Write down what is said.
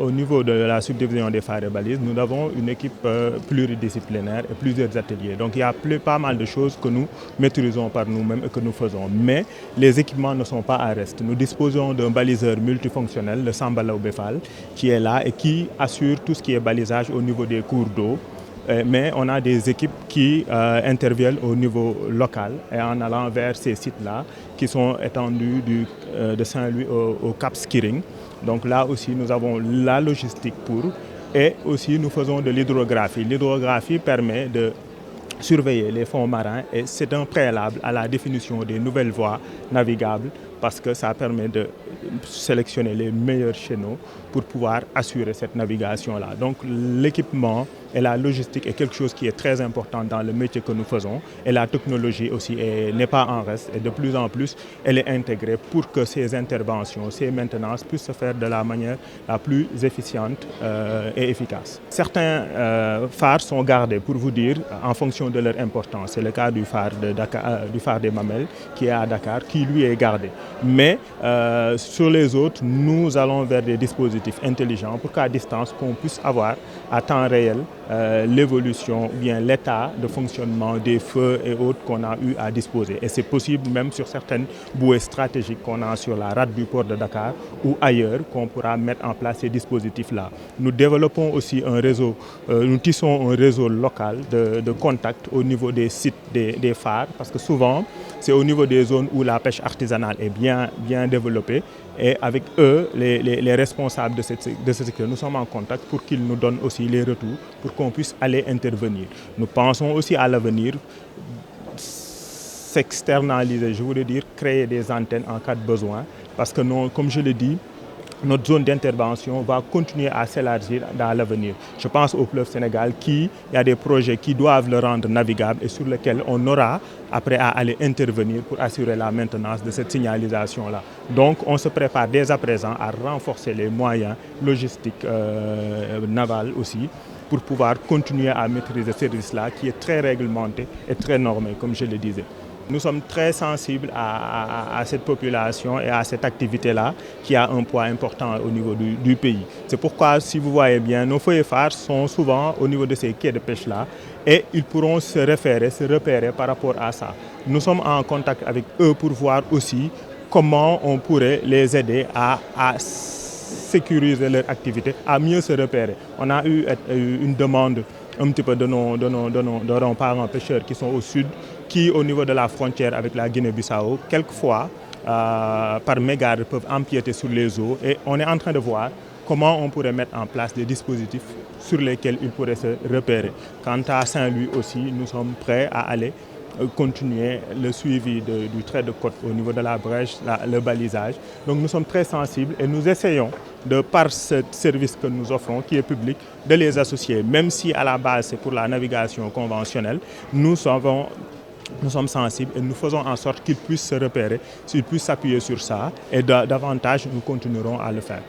au niveau de la subdivision des phares et balises, nous avons une équipe pluridisciplinaire et plusieurs ateliers. Donc il y a pas mal de choses que nous maîtrisons par nous-mêmes et que nous faisons. Mais les équipements ne sont pas à reste. Nous disposons d'un baliseur multifonctionnel, le Sambalaw Befal, qui est là et qui assure tout ce qui est balisage au niveau des cours d'eau. Mais on a des équipes qui interviennent au niveau local et en allant vers ces sites-là qui sont étendus de Saint-Louis au Cap Skirring. Donc là aussi, nous avons la logistique pour et aussi nous faisons de l'hydrographie. L'hydrographie permet de surveiller les fonds marins et c'est un préalable à la définition des nouvelles voies navigables parce que ça permet de sélectionner les meilleurs chaînons pour pouvoir assurer cette navigation-là. Donc l'équipement et la logistique est quelque chose qui est très important dans le métier que nous faisons et la technologie aussi n'est pas en reste et de plus en plus elle est intégrée pour que ces interventions, ces maintenances puissent se faire de la manière la plus efficiente et efficace. Certains phares sont gardés pour vous dire en fonction de leur importance. C'est le cas du phare de Dakar, du phare des Mamelles qui est à Dakar, qui lui est gardé. Mais sur les autres, nous allons vers des dispositifs intelligents pour qu'à distance, qu'on puisse avoir à temps réel l'évolution ou bien l'état de fonctionnement des feux et autres qu'on a eu à disposer. Et c'est possible même sur certaines bouées stratégiques qu'on a sur la rade du port de Dakar ou ailleurs qu'on pourra mettre en place ces dispositifs-là. Nous développons aussi un réseau, nous tissons un réseau local de contact au niveau des sites des phares parce que souvent c'est au niveau des zones où la pêche artisanale est bien développée et avec eux, les responsables de ce secteur, nous sommes en contact pour qu'ils nous donnent aussi les retours pour qu'on puisse aller intervenir. Nous pensons aussi à l'avenir s'externaliser, je voulais dire créer des antennes en cas de besoin parce que non, comme je l'ai dit, notre zone d'intervention va continuer à s'élargir dans l'avenir. Je pense au fleuve Sénégal il y a des projets qui doivent le rendre navigable et sur lesquels on aura après à aller intervenir pour assurer la maintenance de cette signalisation-là. Donc on se prépare dès à présent à renforcer les moyens logistiques navals aussi pour pouvoir continuer à maîtriser ce service-là qui est très réglementé et très normé, comme je le disais. Nous sommes très sensibles à cette population et à cette activité-là qui a un poids important au niveau du pays. C'est pourquoi, si vous voyez bien, nos feux et phares sont souvent au niveau de ces quais de pêche-là et ils pourront se repérer par rapport à ça. Nous sommes en contact avec eux pour voir aussi comment on pourrait les aider à sécuriser leur activité, à mieux se repérer. On a eu une demande un petit peu de nos parents pêcheurs qui sont au sud, qui au niveau de la frontière avec la Guinée-Bissau, quelquefois par mégarde peuvent empiéter sur les eaux et on est en train de voir comment on pourrait mettre en place des dispositifs sur lesquels ils pourraient se repérer. Quant à Saint-Louis aussi, nous sommes prêts à aller continuer le suivi du trait de côte au niveau de la brèche, le balisage. Donc nous sommes très sensibles et nous essayons, par ce service que nous offrons, qui est public, de les associer. Même si à la base c'est pour la navigation conventionnelle, nous sommes sensibles et nous faisons en sorte qu'ils puissent se repérer, qu'ils puissent s'appuyer sur ça et davantage nous continuerons à le faire.